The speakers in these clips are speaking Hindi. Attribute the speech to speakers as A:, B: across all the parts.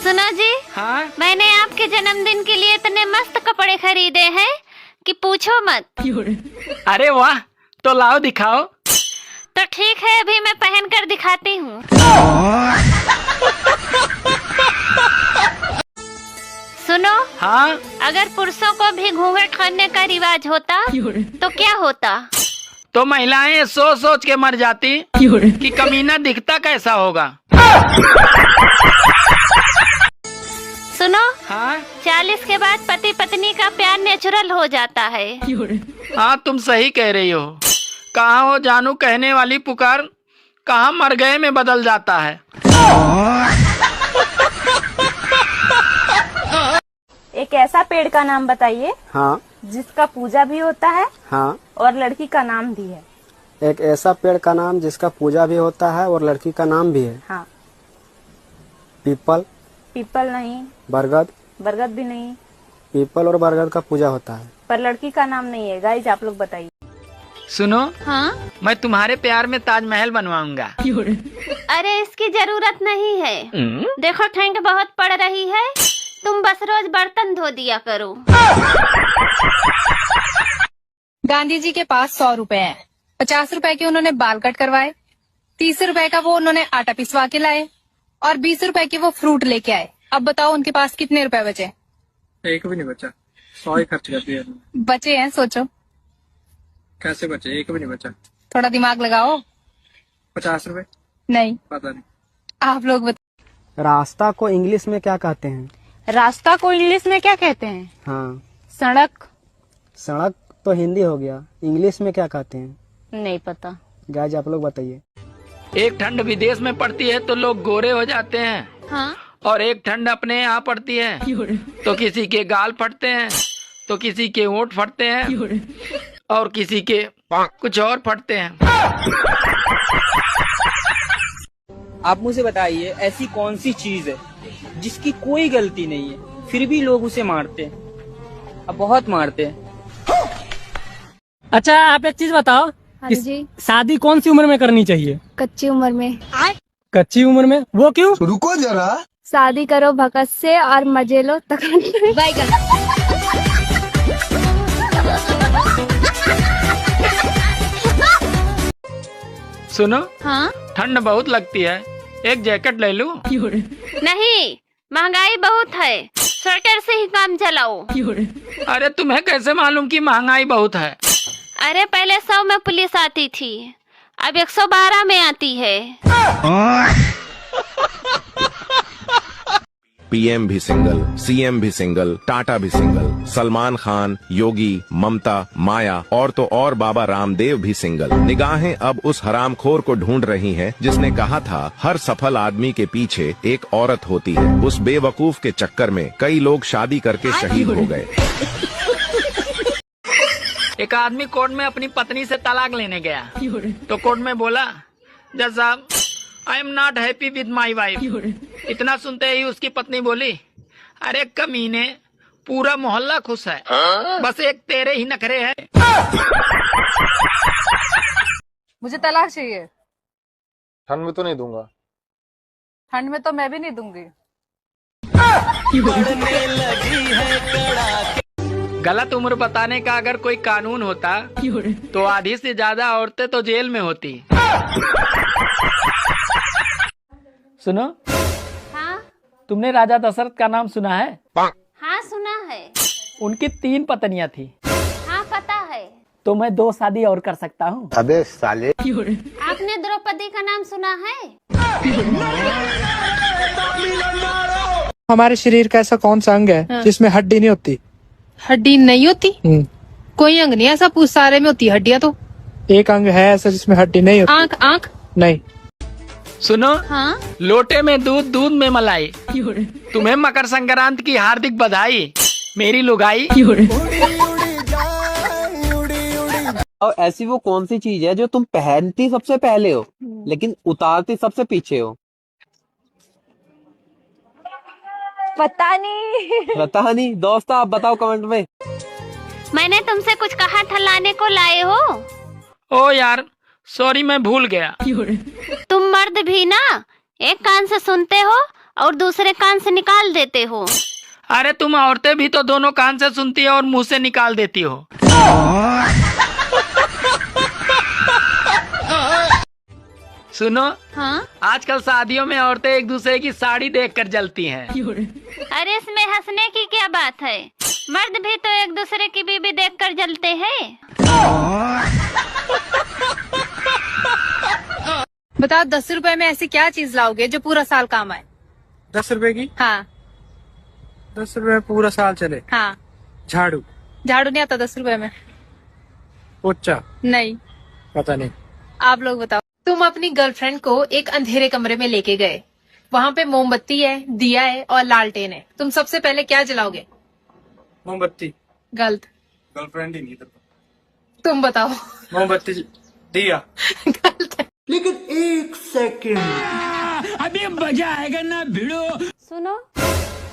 A: सुनो जी।
B: हाँ?
A: मैंने आपके जन्मदिन के लिए इतने मस्त कपड़े खरीदे हैं कि पूछो मत।
B: अरे वाह, तो लाओ दिखाओ।
A: तो ठीक है, अभी मैं पहन कर दिखाती हूँ। सुनो।
B: हाँ?
A: अगर पुरुषों को भी घूंघट करने का रिवाज होता तो क्या होता?
B: तो महिलाएं सोच सोच के मर जाती कि कमीना दिखता कैसा होगा।
A: सुनो।
B: हाँ?
A: 40 के बाद पति पत्नी का प्यार नेचुरल हो जाता है।
B: हाँ, तुम सही कह रही हो। कहाँ हो जानू कहने वाली पुकार, कहाँ मर गए में बदल जाता है।
C: एक ऐसा पेड़ का नाम बताइए
D: हाँ
C: जिसका पूजा भी होता है
D: हाँ।
C: और लड़की का नाम भी है।
D: एक ऐसा पेड़ का नाम जिसका पूजा भी होता है और लड़की का नाम भी है।
C: हाँ।
D: पीपल।
C: पीपल नहीं।
D: बरगद।
C: बरगद भी नहीं।
D: पीपल और बरगद का पूजा होता है
C: पर लड़की का नाम नहीं है। गाइस आप लोग बताइए।
B: सुनो।
A: हाँ?
B: मैं तुम्हारे प्यार में ताजमहल बनवाऊंगा।
A: अरे इसकी जरूरत नहीं है। देखो ठंड बहुत पड़ रही है, तुम बस रोज बर्तन धो दिया करो।
E: गांधी जी के पास 100 रुपए हैं। 50 रुपए के उन्होंने बाल कट करवाए, 30 रुपए का वो उन्होंने आटा पिसवा के लाए और 20 रुपए के वो फ्रूट लेके आए। अब बताओ उनके पास कितने रुपए बचे?
F: एक भी नहीं बचा। 100 ही खर्च कर दिया।
E: बचे हैं, सोचो
F: कैसे बचे? एक भी नहीं बचा।
E: थोड़ा दिमाग लगाओ।
F: 50 रुपए?
E: नहीं,
F: पता नहीं।
E: आप लोग बताओ।
D: रास्ता को इंग्लिश में क्या कहते हैं?
C: रास्ता को इंग्लिश में क्या कहते हैं?
D: हाँ।
C: सड़क।
D: सड़क तो हिंदी हो गया, इंग्लिश में क्या कहते हैं?
C: नहीं पता।
D: गाइस आप लोग बताइए।
B: एक ठंड विदेश में पड़ती है तो लोग गोरे हो जाते हैं।
A: हाँ?
B: और एक ठंड अपने यहाँ पड़ती है तो किसी के गाल फटते हैं, तो किसी के होंठ फटते हैं और किसी के कुछ और फटते हैं।
G: आप मुझे बताइए, ऐसी कौन सी चीज है जिसकी कोई गलती नहीं है फिर भी लोग उसे मारते हैं, अब बहुत मारते हैं।
H: अच्छा, आप एक चीज बताओ।
I: हाँ जी।
H: शादी कौन सी उम्र में करनी चाहिए?
I: कच्ची उम्र में।
H: कच्ची उम्र में? वो क्यों?
J: रुको जरा।
I: शादी करो भगत से और मजे लो तक।
B: सुनो।
A: हाँ?
B: ठंड बहुत लगती है, एक जैकेट ले लूं?
A: नहीं, महंगाई बहुत है, स्वेटर से ही काम चलाओ।
B: अरे तुम्हें कैसे मालूम कि महंगाई बहुत है?
A: अरे पहले 100 में पुलिस आती थी, अब 112 में आती है।
K: पीएम भी सिंगल, सीएम भी सिंगल, टाटा भी सिंगल, सलमान खान, योगी, ममता, माया और तो और बाबा रामदेव भी सिंगल। निगाहें अब उस हरामखोर को ढूंढ रही हैं जिसने कहा था हर सफल आदमी के पीछे एक औरत होती है। उस बेवकूफ के चक्कर में कई लोग शादी करके शहीद हो गए।
B: एक आदमी कोर्ट में अपनी पत्नी से तलाक लेने गया तो कोर्ट में बोला, जज साहब, I am not happy with my wife. इतना सुनते ही उसकी पत्नी बोली, अरे कमीने, पूरा मोहल्ला खुश है, बस एक तेरे ही नखरे हैं।
E: मुझे तलाक चाहिए।
J: ठंड में तो नहीं दूंगा।
E: ठंड में तो मैं भी नहीं दूंगी।
B: गलत उम्र बताने का अगर कोई कानून होता तो आधी से ज्यादा औरतें तो जेल में होती। सुनो।
A: हाँ?
B: तुमने राजा दशरथ का नाम सुना है?
A: हाँ सुना है।
B: उनकी 3 पत्नियां थी।
A: हाँ पता है।
B: तो मैं 2 शादी और कर सकता हूँ।
J: अबे साले।
A: आपने द्रौपदी का नाम सुना है?
F: हमारे शरीर का ऐसा कौन सा अंग है जिसमें हड्डी नहीं होती?
E: हड्डी नहीं होती? कोई अंग नहीं ऐसा, सारे में होती हड्डियाँ तो।
F: एक अंग है ऐसा जिसमें हड्डी नहीं होती।
E: आँख। आँख
F: नहीं।
B: सुनो।
A: हाँ?
B: लोटे में दूध, दूध में मलाई। तुम्हें मकर संक्रांति की हार्दिक बधाई, मेरी लुगाई।
G: और ऐसी वो कौन सी चीज है जो तुम पहनती सबसे पहले हो लेकिन उतारती सबसे पीछे हो?
C: पता नहीं।
G: पता नहीं। दोस्तों आप बताओ कमेंट में।
A: मैंने तुमसे कुछ कहा था, लाने को लाए हो?
B: ओ यार, सॉरी, मैं भूल गया।
A: तुम मर्द भी ना एक कान से सुनते हो और दूसरे कान से निकाल देते हो।
B: अरे तुम औरतें भी तो दोनों कान से सुनती हो और मुंह से निकाल देती हो। सुनो,
A: हाँ?
B: आजकल शादियों में औरतें एक दूसरे की साड़ी देखकर जलती हैं।
A: अरे इसमें हंसने की क्या बात है? मर्द भी तो एक दूसरे की बीबी देखकर जलते हैं।
E: बताओ 10 रुपए में ऐसी क्या चीज लाओगे जो पूरा साल काम आए?
F: 10 रुपए की?
E: हाँ
F: 10 रुपए में पूरा साल चले?
E: हाँ।
F: झाड़ू?
E: झाड़ू नहीं आता 10 रुपए में?
F: पोछा?
E: नहीं।
F: पता नहीं।
E: आप लोग बताओ। तुम अपनी गर्लफ्रेंड को एक अंधेरे कमरे में लेके गए, वहाँ पे मोमबत्ती है, दिया है और लालटेन है। तुम सबसे पहले क्या जलाओगे?
F: मोमबत्ती।
E: गलत।
F: गर्लफ्रेंड ही नहीं तो
E: तुम बताओ।
F: मोमबत्ती। दिया।
E: गलत है।
B: लेकिन एक सेकंड, अभी मजा आएगा ना भिड़ो।
A: सुनो,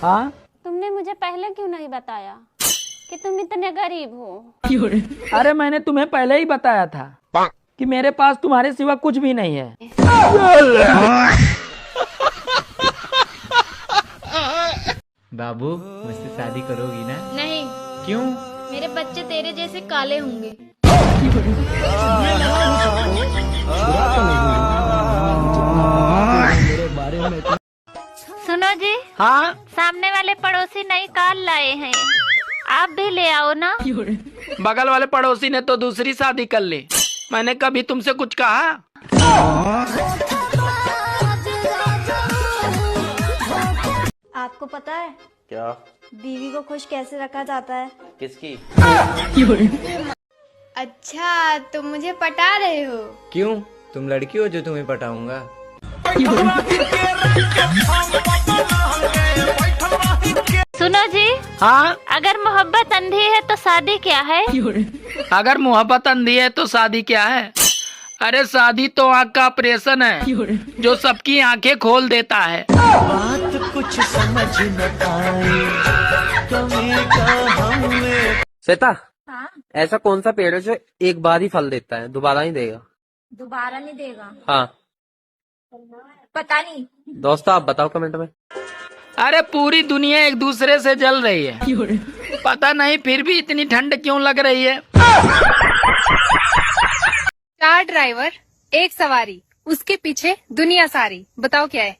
B: हाँ?
A: तुमने मुझे पहले क्यों नहीं बताया कि तुम इतने गरीब हो?
B: अरे मैंने तुम्हें पहले ही बताया था कि मेरे पास तुम्हारे सिवा कुछ भी नहीं है।
G: बाबू मुझसे शादी करोगी ना?
A: नहीं।
G: क्यों?
A: मेरे बच्चे तेरे जैसे काले होंगे। सुनो जी।
B: हाँ?
A: सामने वाले पड़ोसी नई कार लाए हैं, आप भी ले आओ ना।
B: बगल वाले पड़ोसी ने तो दूसरी शादी कर ली। मैंने कभी तुमसे कुछ कहा?
I: आपको पता है
J: क्या?
I: बीवी को खुश कैसे रखा जाता है?
J: किसकी?
I: अच्छा, तुम मुझे पटा रहे हो?
G: क्यों? तुम लड़की हो जो तुम्हें पटाऊंगा।
A: सुनो जी।
B: हाँ?
A: अगर मोहब्बत अंधी है तो शादी क्या है?
B: अगर मोहब्बत अंधी है तो शादी क्या है? अरे शादी तो आँख का ऑपरेशन है जो सबकी आंखें खोल देता है। बात कुछ समझ न आए,
G: श्वेता,
I: हाँ?
G: ऐसा कौन सा पेड़ है जो एक बार ही फल देता है, दोबारा नहीं देगा?
I: दोबारा नहीं देगा?
G: हाँ।
I: पता नहीं।
G: दोस्तों आप बताओ कमेंट में।
B: अरे पूरी दुनिया एक दूसरे से जल रही है, पता नहीं फिर भी इतनी ठंड क्यों लग रही है।
E: 4 ड्राइवर, 1 सवारी, उसके पीछे दुनिया सारी। बताओ क्या है?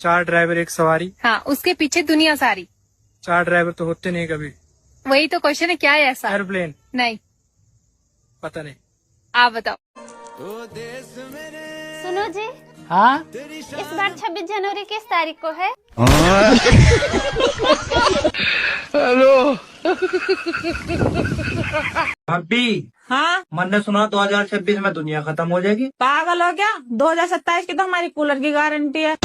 F: 4 ड्राइवर 1 सवारी?
E: हाँ, उसके पीछे दुनिया सारी।
F: 4 ड्राइवर तो होते नहीं कभी।
E: वही तो क्वेश्चन है, क्या है ऐसा?
F: एरोप्लेन?
E: नहीं।
F: पता नहीं।
E: आप बताओ।
A: सुनो जी।
B: हाँ?
A: इस बार 26 जनवरी किस तारीख को है?
B: हेलो।
F: अभी
C: हाँ?
F: मैंने सुना 2026 में दुनिया खत्म हो जाएगी।
C: पागल हो क्या? 2027 की तो हमारी कूलर की गारंटी है।